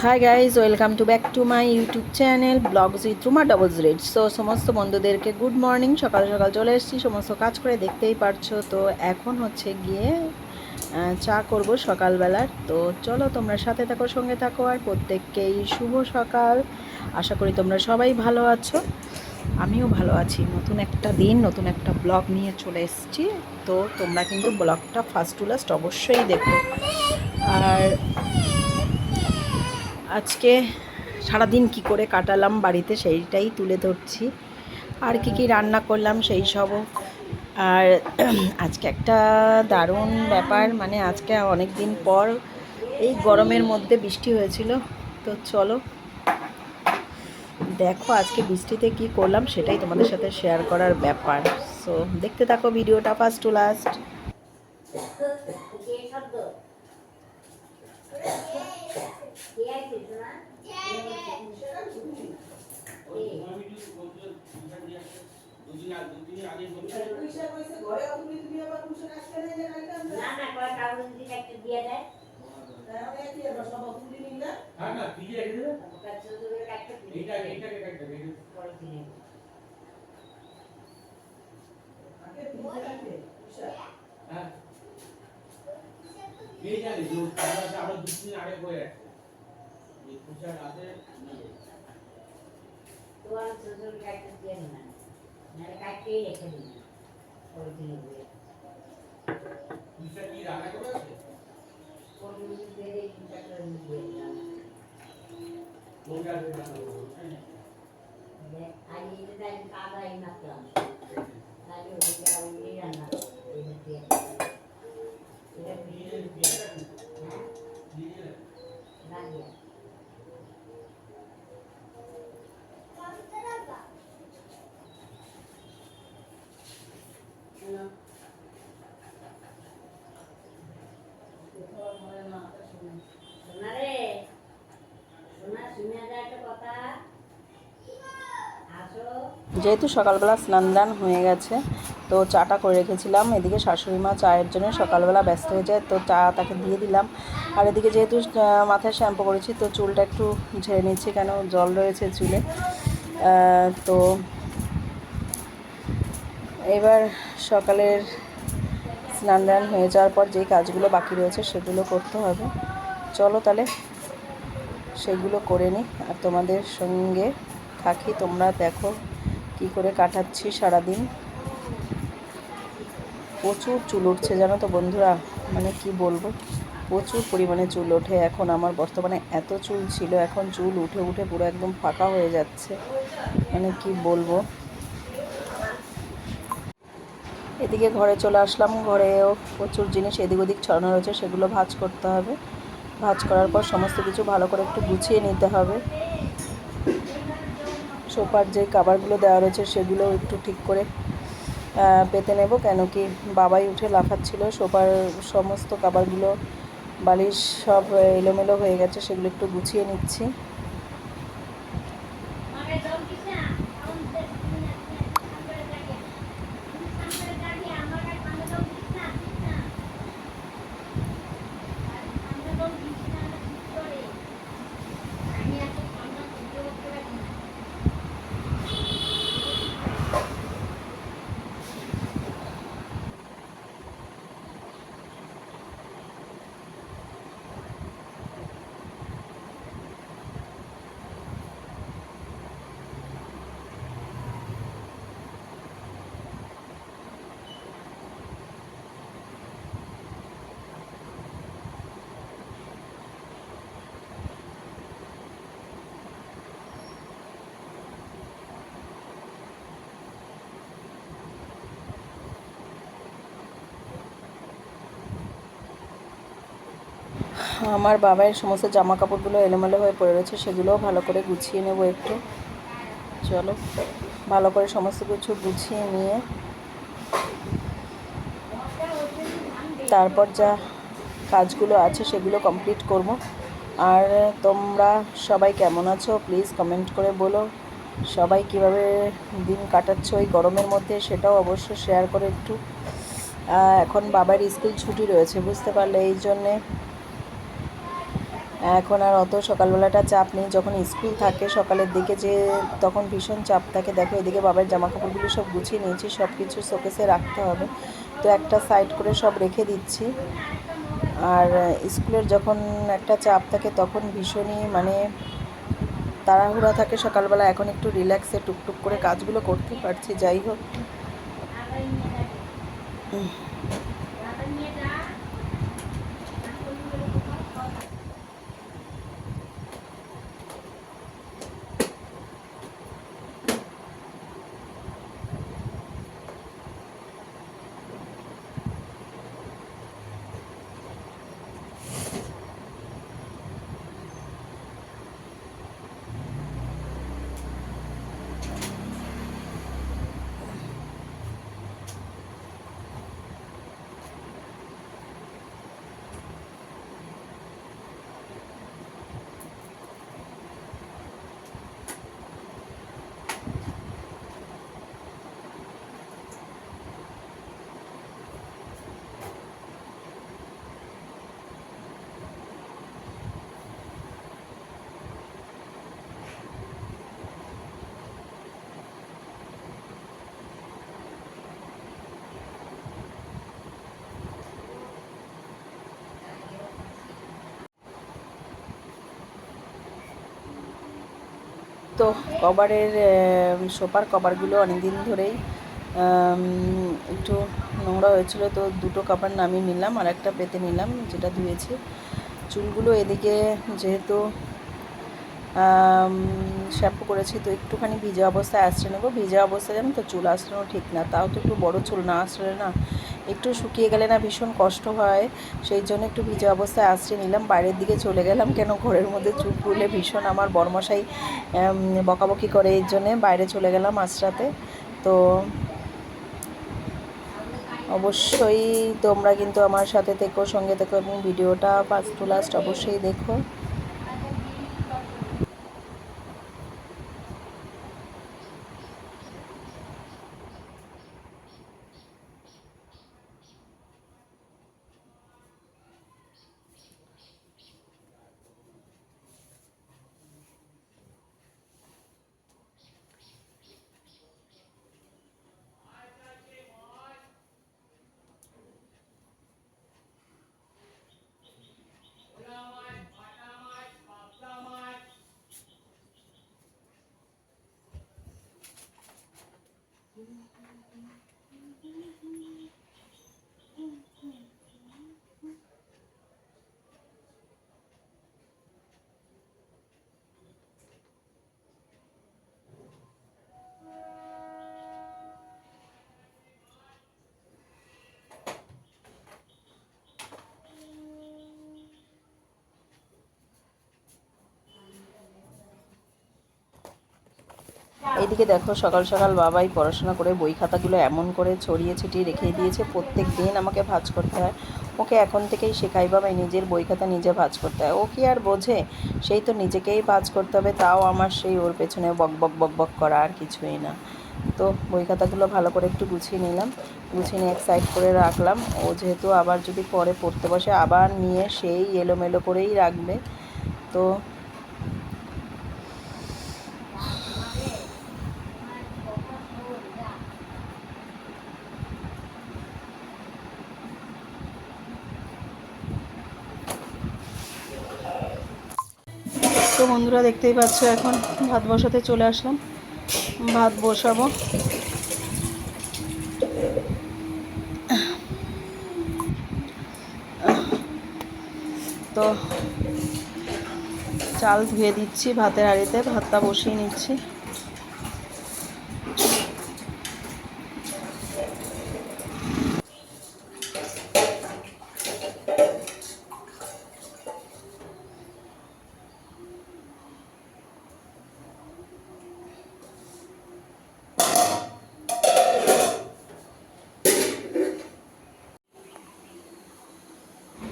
High guys, welcome to back to my YouTube channel vlogs with Ruma double red. So সমস্ত বন্ধুদেরকে good morning. সকাল সকাল চলে এসেছি, সমস্ত কাজ করে দেখতেই পারছো। তো এখন হচ্ছে গিয়ে চা করব সকালবেলার। তো চলো তোমরা সাথে থাকো, সঙ্গে থাকো, আর প্রত্যেককেই শুভ সকাল। আশা করি তোমরা সবাই ভালো আছো, আমিও ভালো আছি। নতুন একটা দিন, নতুন একটা ব্লগ নিয়ে চলে এসেছি। তো তোমরা কিন্তু ব্লগটা ফার্স্ট টু লাস্ট অবশ্যই দেখো। আর আজকে সারাদিন কি করে কাটালাম বাড়িতে সেইটাই তুলে ধরছি, আর কি রান্না করলাম সেই সবও। আর আজকে একটা দারুণ ব্যাপার, মানে আজকে অনেক দিন পর এই গরমের মধ্যে বৃষ্টি হয়েছিল। তো চলো দেখো আজকে বৃষ্টিতে কি করলাম সেটাই তোমাদের সাথে শেয়ার করার ব্যাপার। সো দেখতে থাকো ভিডিওটা ফার্স্ট টু লাস্ট। যেহেতু সকালবেলা স্নান দান হয়ে গেছে, তো চাটা করে রেখেছিলাম। এদিকে শাশুড়ি মা চায়ের জন্য সকালবেলা ব্যস্ত হয়ে যায়, তো চা তাকে দিয়ে দিলাম। আর এদিকে যেহেতু মাথায় শ্যাম্পু করেছি, তো চুলটা একটু ঝেড়ে নিচ্ছি, কেন জল রয়েছে চুলে। তো এবার সকালের স্নান দান হয়ে যাওয়ার পর যেই কাজগুলো বাকি রয়েছে সেগুলো করতে হবে। চলো তাহলে সেগুলো করে নিই আর তোমাদের সঙ্গে থাকি। তোমরা দেখো কি করে কাটাচ্ছি সারাদিন। প্রচুর চুল উঠছে জানো তো বন্ধুরা, মানে কি বলবো, প্রচুর পরিমাণে চুল ওঠে এখন আমার। বর্তমানে এত চুল ছিল, এখন চুল উঠে উঠে পুরো একদম ফাঁকা হয়ে যাচ্ছে, মানে কি বলবো। এদিকে ঘরে চলে আসলাম, ঘরেও প্রচুর জিনিস এদিক ওদিক ছড়ানো রয়েছে, সেগুলো ভাঁজ করতে হবে। ভাঁজ করার পর সমস্ত কিছু ভালো করে একটু গুছিয়ে নিতে হবে। সোফার যে কাভারগুলো দেওয়া রয়েছে সেগুলো একটু ঠিক করে পেতে নেব, কেন কি বাবাই উঠে লাফাচ্ছিল। সোফার সমস্ত কাভারগুলো, বালিশ সব এলোমেলো হয়ে গেছে, সেগুলো একটু গুছিয়ে নিচ্ছি। আমার বাবার সমস্ত জামা কাপড়গুলো এলোমেলো হয়ে পড়ে রয়েছে, সেগুলোও ভালো করে গুছিয়ে নেব একটু। চলো ভালো করে সমস্ত কিছু গুছিয়ে নিয়ে তারপর যা কাজগুলো আছে সেগুলো কমপ্লিট করব। আর তোমরা সবাই কেমন আছো প্লিজ কমেন্ট করে বলো। সবাই কিভাবে দিন কাটাচ্ছ এই গরমের মধ্যে সেটাও অবশ্যই শেয়ার করে একটু এখন বাবার স্কুল ছুটি রয়েছে, বুঝতে পারলে, এই জন্যে এখন আর অত সকালবেলাটা চাপ নেই। যখন স্কুল থাকে সকালের দিকে যে তখন ভীষণ চাপ থাকে। দেখো এদিকে বাবার জামা কাপড়গুলো সব গুছিয়ে নিয়েছি, সব কিছু শোকেসে রাখতে হবে, তো একটা সাইড করে সব রেখে দিচ্ছি। আর স্কুলের যখন একটা চাপ থাকে তখন ভীষণই মানে তাড়াহুড়া থাকে সকালবেলা। এখন একটু রিল্যাক্সে টুকটুক করে কাজগুলো করতে পারছি। যাই হোক, তো কভারের সোফার কভারগুলো অনেক দিন ধরেই একটু নোংরা হয়েছিল, তো দুটো কভার নামিয়ে নিলাম আর একটা পেতে নিলাম, যেটা ধুয়েছি। চুলগুলো এদিকে যেহেতু শ্যাম্পু করেছি, তো একটুখানি ভিজা অবস্থায় আঁচড়ে নেবো। ভিজা অবস্থায় জানো তো চুল আঁচড়ানো ঠিক না, তাও তো একটু বড়ো চুল না আঁচড়ে না, একটু শুকিয়ে গেলে না ভীষণ কষ্ট হয়। সেই জন্য একটু ভিজা অবস্থায় আঁচড়ে নিলাম। বাইরের দিকে চলে গেলাম, কেন ঘরের মধ্যে চুল খুলে ভীষণ আমার বরমশাই বকাবকি করে, এই জন্যে বাইরে চলে গেলাম আঁচড়াতে। তো অবশ্যই তোমরা কিন্তু আমার সাথে থেকো, সঙ্গে থেকো, এবং ভিডিওটা ফার্স্ট টু লাস্ট অবশ্যই দেখো। এইদিকে দেখো সকাল সকাল বাবাই পড়াশোনা করে বই খাতাগুলো এমন করে ছড়িয়ে ছিটিয়ে রেখে দিয়েছে। প্রত্যেক দিন আমাকে ভাঁজ করতে হয়, ওকে এখন থেকেই শেখাই বাবাই নিজের বই খাতা নিজে ভাঁজ করতে হয়। ও কি আর বোঝে, সেই তো নিজেকেই ভাঁজ করতে হবে, তাও আমার সেই ওর পেছনে বক বক বক বক করা, আর কিছুই না। তো বই খাতাগুলো ভালো করে একটু গুছিয়ে নিলাম, গুছিয়ে নিয়ে এক সাইড করে রাখলাম। ও যেহেতু আবার যদি পরে পড়তে বসে আবার নিয়ে সেই এলোমেলো করেই রাখবে। তো তো বন্ধুরা দেখতেই পাচ্ছ, এখন ভাত বসাতে চলে আসলাম, ভাত বসাবো। তো চাল ধুয়ে দিচ্ছি ভাতের হাঁড়িতে, ভাতটা বসিয়ে নিচ্ছি।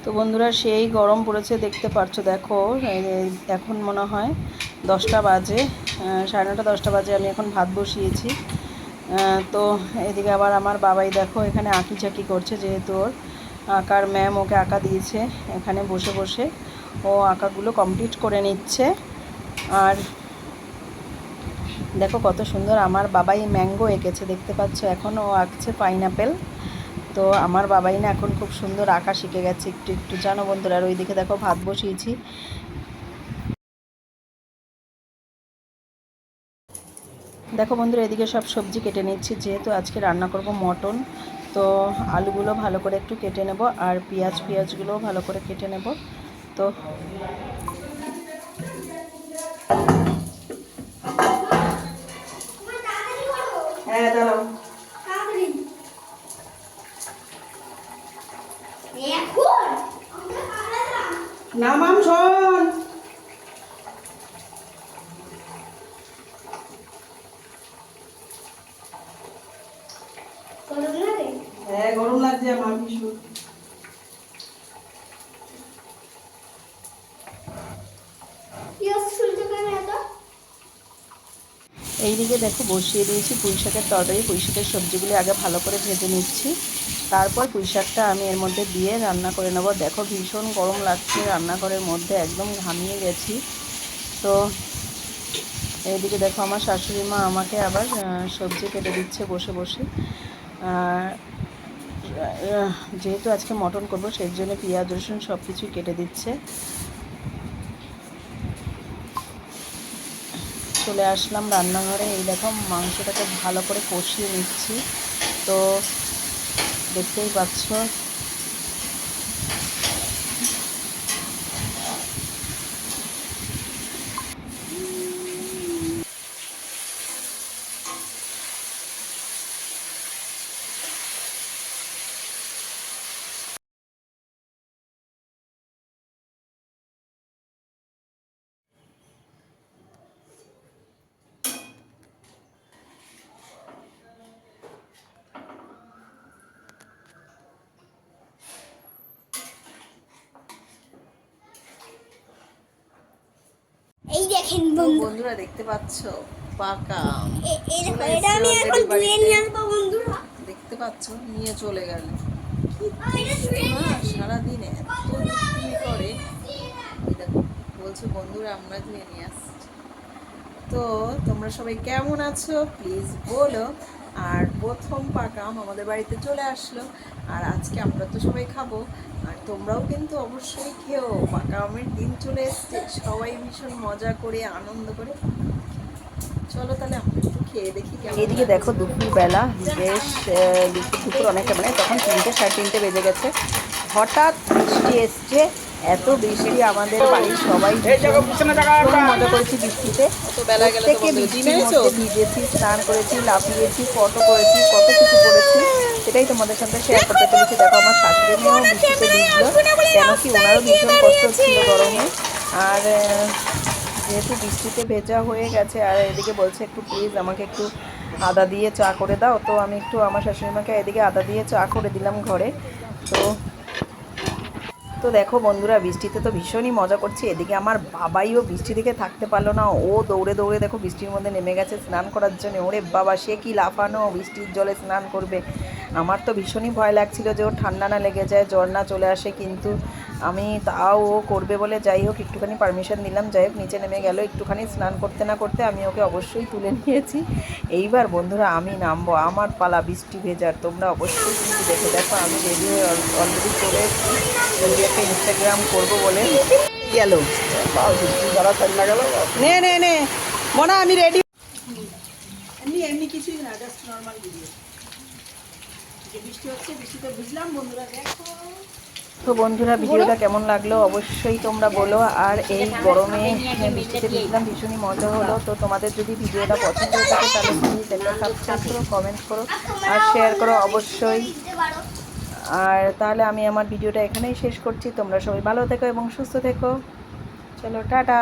তো বন্ধুরা সেই গরম পড়েছে, দেখতে পাচ্ছ, দেখো এখন মনে হয় 10টা বাজে, 9:30 10টা বাজে। আমি এখন ভাত বসিয়েছি। তো এদিকে আবার আমার বাবাই দেখো এখানে আঁকিঝাঁকি করছে, যেহেতু ওর আঁকার ম্যাম ওকে আঁকা দিয়েছে, এখানে বসে বসে ও আঁকাগুলো কমপ্লিট করে নিচ্ছে। আর দেখো কত সুন্দর আমার বাবাই ম্যাঙ্গো এঁকেছে, দেখতে পাচ্ছ, এখন ও আঁকছে পাইনাপেল। তো আমার বাবাই না এখন খুব সুন্দর আঁকা শিখে গেছে একটু একটু, জানো বন্ধুরা। আর ওইদিকে দেখো ভাত বসিয়েছি। দেখো বন্ধুরা এদিকে সব সবজি কেটে নিচ্ছি, যেহেতু আজকে রান্না করব মটন। তো আলুগুলো ভালো করে একটু কেটে নেব, আর পেঁয়াজগুলোও ভালো করে কেটে নেব। তো হ্যাঁ দাঁড়াও, না মাম শোন, হ্যাঁ গরম লাগছে আমার ভীষণ। এইদিকে দেখো বসিয়ে দিয়েছি পুঁই শাকের তরকারি। পুঁই শাকের সবজিগুলি আগে ভালো করে ভেজে নিচ্ছি, তারপর পুঁই শাকটা আমি এর মধ্যে দিয়ে রান্না করে নেব। দেখো ভীষণ গরম লাগছে, রান্নাঘরের মধ্যে একদম ঘামিয়ে গেছি। তো এইদিকে দেখো আমার শাশুড়ি মা আমাকে আবার সবজি কেটে দিচ্ছে বসে বসে। যেহেতু আজকে মটন করবো সেই জন্য পেঁয়াজ রসুন সব কিছুই কেটে দিচ্ছে। চলে আসলাম রান্নাঘরে, এই দেখো মাংসটাকে ভালো করে কষিয়ে নিচ্ছি। তো দেখতেই পাচ্ছ এই দেখেন বন্ধুরা, দেখতে পাচ্ছ পাকা এটা আমি এখন ধুয়ে নিয়ে আসবো বন্ধুরা। দেখতে পাচ্ছ নিয়ে চলে গেল। সারাদিনে এত দুষ্টুমি করে, দেখো বলছে বন্ধুরা আমরা ধুয়ে নিয়ে আসছি। তো তোমরা সবাই কেমন আছো প্লিজ বলো। আর প্রথম পাকা আম আমাদের বাড়িতে চলে আসলো, আর আজকে আমরা তো সবাই খাবো, আর তোমরাও কিন্তু অবশ্যই খেও। পাকা আমের দিন চলে এসছে, সবাই ভীষণ মজা করে আনন্দ করে। চলো তাহলে আমরা একটু খেয়ে দেখি। এদিকে দেখো দুপুরবেলা, বেশ দুপুর অনেকটা, মানে তখন 3টে 3:30 বেজে গেছে। হঠাৎ বৃষ্টি এসছে, এত বৃষ্টি আমাদের বাড়ির সবাই মজা করেছি বৃষ্টিতে। প্রত্যেকে বৃষ্টির মধ্যে ভিজেছি, স্নান করেছি, লাফিয়েছি, ফটো করেছি, কত কিছু করেছি, সেটাই তোমাদের সাথে শেয়ার করতে চলেছি। দেখো আমার শাশুড়ি মেয়েও বৃষ্টিতে ভিজলো, কেন কি ওনারও ভীষণ কষ্ট হচ্ছিল গরমে। আর যেহেতু বৃষ্টিতে ভেজা হয়ে গেছে, আর এদিকে বলছে একটু প্লিজ আমাকে একটু আদা দিয়ে চা করে দাও। তো আমি একটু আমার শাশুড়িমাকে এদিকে আদা দিয়ে চা করে দিলাম ঘরে। তো তো দেখো বন্ধুরা বৃষ্টিতে তো ভীষণই মজা করছি। এদিকে আমার বাবাইও বৃষ্টি দেখে থাকতে পারলো না, ও দৌড়ে দৌড়ে দেখো বৃষ্টির মধ্যে নেমে গেছে স্নান করার জন্য। ওরে বাবা, সে কি লাফানো, বৃষ্টির জলে স্নান করবে। আমার তো ভীষণই ভয় লাগছিল যে ওর ঠান্ডা না লেগে যায়, জ্বর না চলে আসে, কিন্তু আমি তাও ও করবে বলে যাই হোক একটুখানি পারমিশন দিলাম। যাই হোক নিচে নেমে গেল, একটুখানি স্নান করতে না করতে আমি ওকে অবশ্যই তুলে নিয়েছি। এইবার বন্ধুরা আমি নামবো, আমার পালা বৃষ্টি ভেজার। তোমরা অবশ্যই কিন্তু দেখে দেখো, আমি রেডি হয়ে অলরেডি চলে এসেছি, একটা ইনস্টাগ্রাম করবো বলে গেল। নে নে নে মনা, আমি রেডি। এমনি এমনি কিছুই না, জাস্ট নর্মাল ভিডিও। বৃষ্টি হচ্ছে, বৃষ্টিতে বুঝলাম বন্ধুরা দেখো। তো বন্ধুরা ভিডিওটা কেমন লাগলো অবশ্যই তোমরা বলো। আর এই গরমে বৃষ্টিতে ভিজলাম, ভীষণই মজা হলো। তো তোমাদের যদি ভিডিওটা পছন্দ হয়ে থাকে তাহলে প্লিজ একটা সাবস্ক্রাইব করো, কমেন্ট করো আর শেয়ার করো অবশ্যই। আর তাহলে আমি আমার ভিডিওটা এখানেই শেষ করছি। তোমরা সবাই ভালো থেকো এবং সুস্থ থেকো। চলো টাটা।